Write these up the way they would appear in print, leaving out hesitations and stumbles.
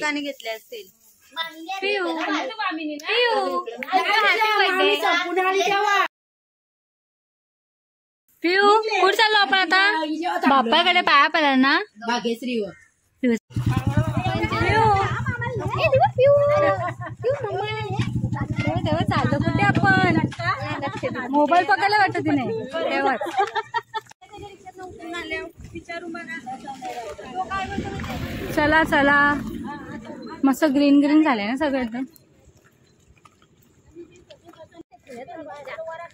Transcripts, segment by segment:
ठिकाणी घेतले असतील. पिऊ पिऊ कुठे चाललो आपण आता? बाप्पाकडे पाया पडला ना भाग्यश्री तेव्हा चाललो कुठे आपण? मोबाईल पकडला वाटत तिने तेव्हा. चला चला मस्त ग्रीन ग्रीन झाले ना सगळं एकदम.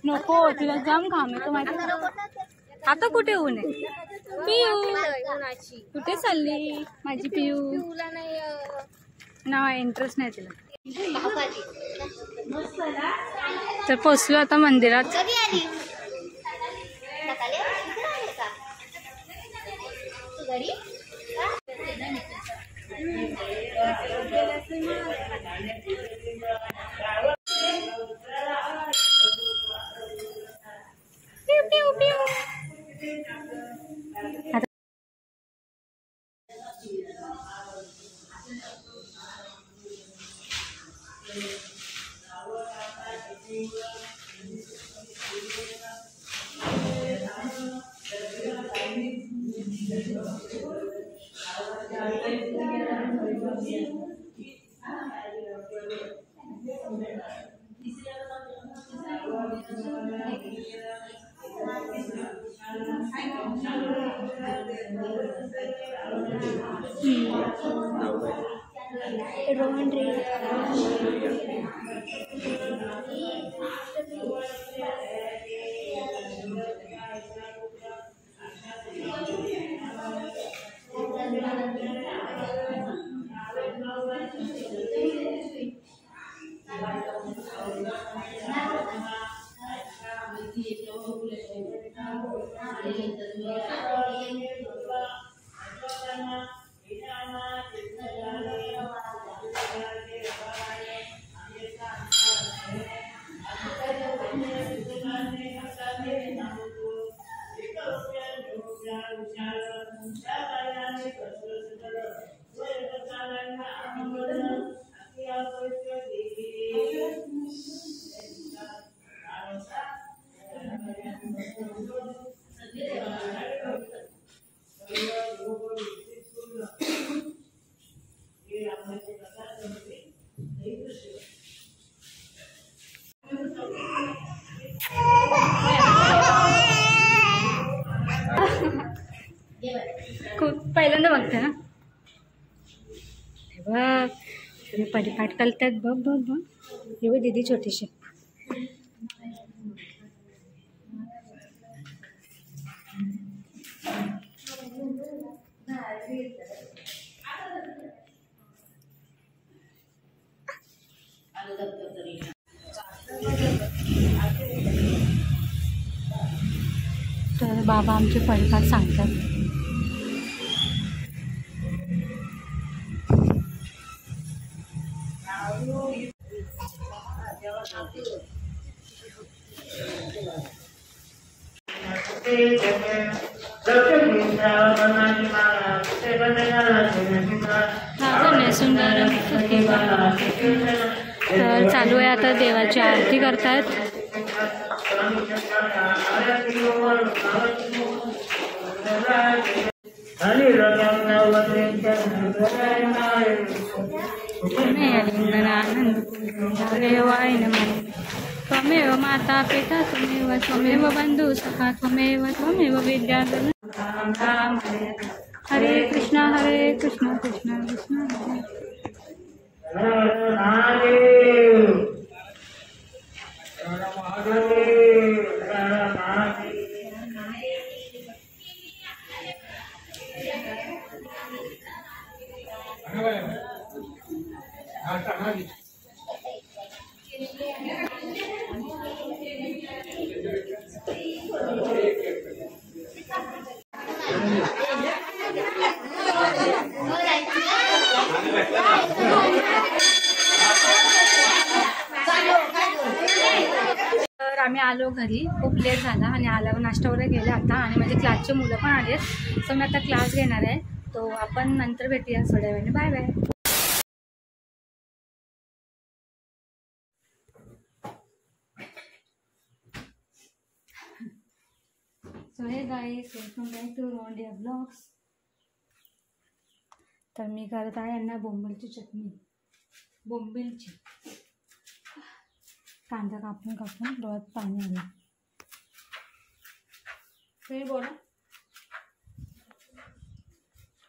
नको तिला जाम घाम येतो माहिती. आता कुठे ऊन आहे? पिऊ कुठे चालली माझी पिऊ? ना इंटरेस्ट नाही तिला. तर पोचलो आता मंदिरात. पहिल्यांदा बघते ना बघ तुम्ही परिपाठ करतात. बघ बघ बघ हे बघ दीदी छोटीशी. तर बाबा आमचे परिपाठ सांगतात. तर चालू आहे आता देवाची आरती करतात. त्वमेव माता पिता त्वमेव बंधु सखा त्वमेव विद्या. हरे कृष्णा कृष्णा कृष्णा तर आम्ही आलो घरी, खूप लेट झाला आणि आल्यावर नाश्ता वगैरे केला आता आणि माझे क्लासचे मुलं पण आले. सो मी आता क्लास घेणार आहे. तो आपण नंतर भेटूया थोड्या वेळाने. Bye bye. So hey guys, welcome back to Rondiya blogs. तर मी करत आहे यांना बोंबीलची चटणी. बोंबीलची कांदा कापून कापून डोळ्यात पाणी आलं. तुम्ही बोला.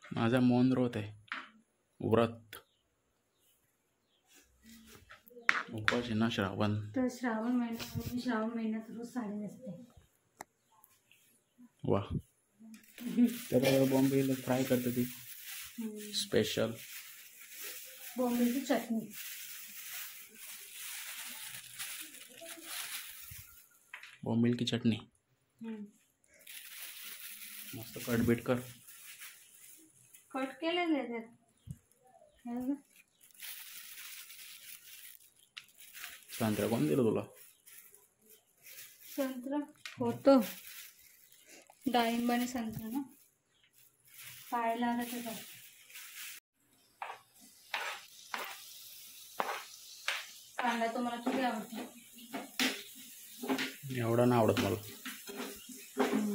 माझा मौन व्रत आहे. व्रत उपवास आहे ना, श्रावण. तर श्रावण महिन्यात मी श्रावण महिन्यात रोज साडी नेसते. वा. तर बोंबील फ्राय करते ती स्पेशल बोंबीलची चटणी. बोंबील की चटणी मस्त कट बीट कर. कट केलेले आहेत. संत्रा कोण दिलं तुला? संत्रा होतो, डाळिंबाने संत्रा ना पाहायला आलं तर. कांदा तुम्हाला किती आवडतो? एवढा नाही आवडत मला.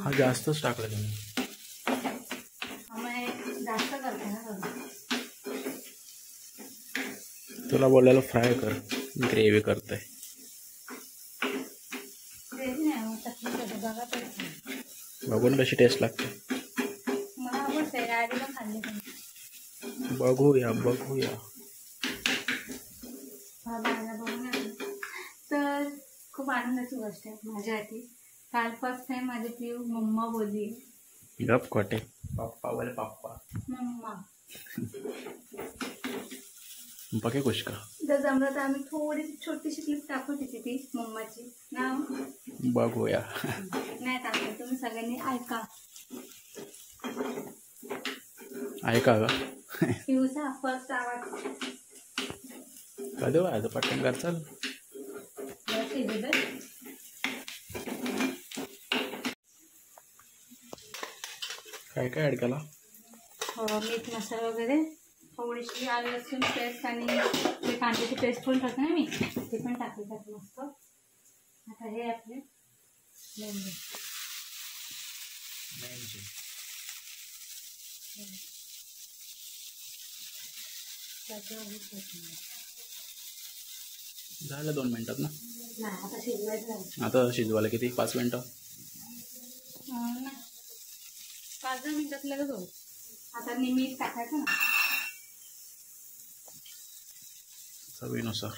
हा जास्तच टाकला तुम्ही. जास्त करते ना. तुला बोलायला फ्राय कर, ग्रेव्ही करते. बघून कशी टेस्ट लागते. मला आवडते, आधीला खाल्ली पण. बघूया. तर खूप आनंदाची गोष्ट आहे माझ्यासाठी. काल फर्स्ट टाइम माझी पिऊ मम्मा बोलली. गप खोटे. पप्पा बोले पप्पा. मम्मा. बघे कुछ का. जर जमलं तर आम्ही थोडीशी छोटीशी क्लिप टाकू तिची, ती मम्माची नाव. बघूया. नाही टाकलं, तुम्ही सगळ्यांनी ऐका. ऐका का पिऊचा फर्स्ट आवाज कधी व्हायचं पटकन कर. चल काय काय ऍड केला? मीठ मसाला वगैरे, थोडीशी आलं लसूण पेस्ट आणि ते कांद्याची पेस्ट पण टाकते ना मी, ते पण टाकली त्यात मस्त. आता हे आपले लिंबू. झालं 2 मिनिटात ना. नाही, आता शिजवायचं. आता शिजवायला किती? 5 मिनिटं? नाही, 5-10 मिनिटात लगेच होईल. आता मीठ टाकायचं ना चवीनुसार.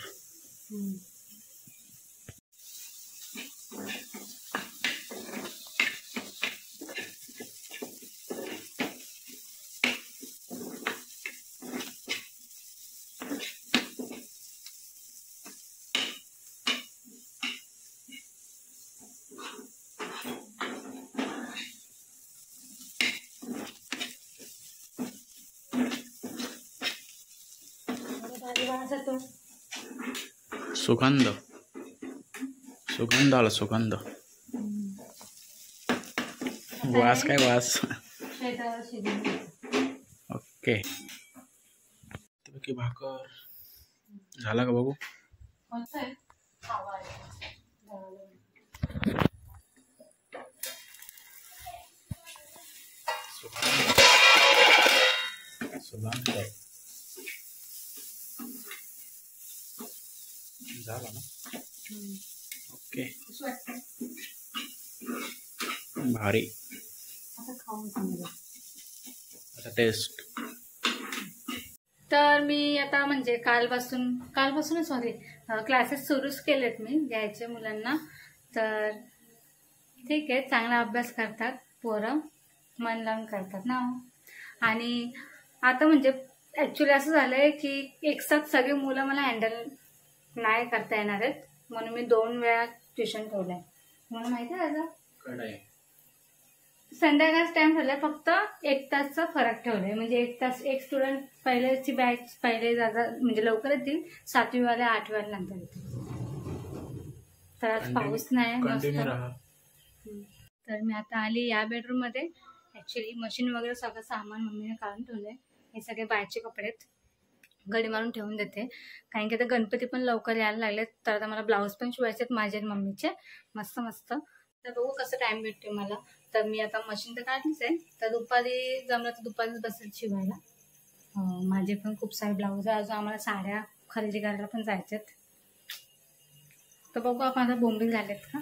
सुगंध आला. सुगंध. वास काय वास. ओके. की भाकर झाला का बघू. सुगंध झाला ना. ओके. भारी. आता टेस्ट. तर मी आता म्हणजे कालपासून सॉरी क्लासेस सुरूच केलेत मी घ्यायचे मुलांना. तर ठीक आहे, चांगला अभ्यास करतात पोरं, मन लावून करतात ना. आणि आता म्हणजे ॲक्च्युली असं झालं आहे की एकसाथ सगळी मुलं मला हँडल नाही करता येणार आहेत, म्हणून मी 2 वेळा ट्युशन ठेवलं आहे. म्हणून माहिती आहे दादा, संध्याकाळच टाइम ठेवलाय, फक्त 1 तासचा फरक ठेवलाय. म्हणजे 1 तास एक स्टुडंट पहिल्याची बॅच पहिले जागा म्हणजे लवकर येतील, 7वी वाले 8वी वाले नंतर येतील. तर आज पाऊस नाही मस्त. तर मी आता आली या बेडरूम मध्ये. ऍक्च्युली मशीन वगैरे सगळं सामान मम्मीने काढून ठेवलंय. हे सगळे बाहेरचे कपडे आहेत, घडी मारून ठेवून देते, कारण की आता गणपती पण लवकर यायला लागलेत. तर आता मला ब्लाऊज पण शिवायचे आहेत माझे आणि मम्मीचे मस्त मस्त. तर बघू कसं टाइम भेटते मला. तर मी आता मशीन तर काढलीच आहे, तर दुपारी जमलं तर दुपारीच बसेल शिवायला. माझे पण खूप सारे ब्लाऊज आहे, अजून आम्हाला साड्या खरेदी करायला पण जायच्यात. तर बघू आपण आता बोंबील झालेत का.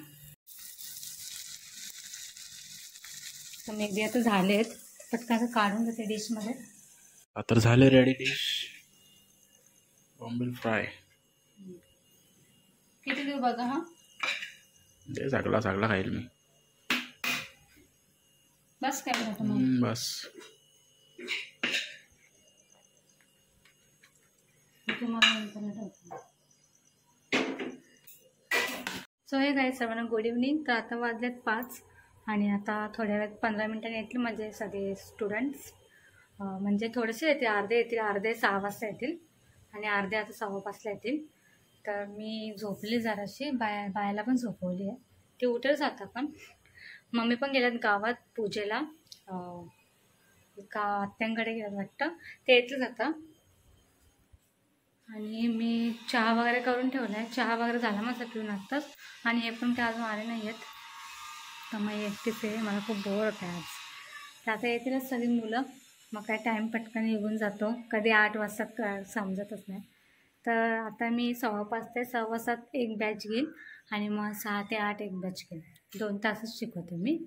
तर मेहंदी आता झालेत, पटकन काढून घेते डिशमध्ये. आता झाले रेडी डिश बोंबील फ्राय. किती देऊ बघा. हा ते सगळा सगळा खाईल मी. बस काय बघा तुम्हाला. बस सो हे गाईज सर्वांना गुड इव्हनिंग. तर आता वाजलेत 5 आणि आता थोड्या वेळात 15 मिनिटांनी येतील म्हणजे सगळे स्टुडंट्स. म्हणजे थोडेसे येतील, अर्धे येतील, अर्धे 6 वाजता येतील आणि अर्धे आता 6:15 येतील. तर मी झोपली जराशी, बायाला पण झोपवली आहे, ती उठेल आता. पण मम्मी पण गेल्यात गावात पूजेला, एका आत्यांकडे गेल्यात वाटतं, ते येतच आता. आणि मी चहा वगैरे करून ठेवला आहे, चहा वगैरे झाला माझा पिऊन आत्ताच. आणि हे पण ते अजून आले नाही आहेत, तर मग एकटीच आहे, मला खूप बोर होतं आज. तर आता येतीलच सगळी मुलं, मग काय टाईम पटकन निघून जातो, कधी 8 वाजता समजतच नाही. तर आता मी 5:15 ते 7:15 एक बॅच घेईन आणि मग 6 ते 8 एक बॅच घेईन. 2 तासच शिकवते मी.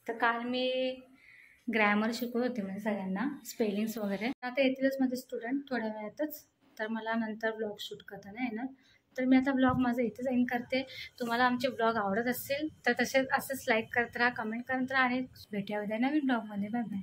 तर काल मी ग्रॅमर शिकवत होते म्हणजे सगळ्यांना, स्पेलिंग्स वगैरे. आता येतीलच माझे स्टुडंट थोड्या वेळातच, तर मला नंतर ब्लॉग शूट करता नाही येणार. तर मी आता ब्लॉग माझं इथेच एंड करते. तुम्हाला आमचे ब्लॉग आवडत असतील तर असंच लाईक करत राहा, कमेंट करत राहा आणि भेटूया उद्या नवीन ब्लॉगमध्ये. Bye bye.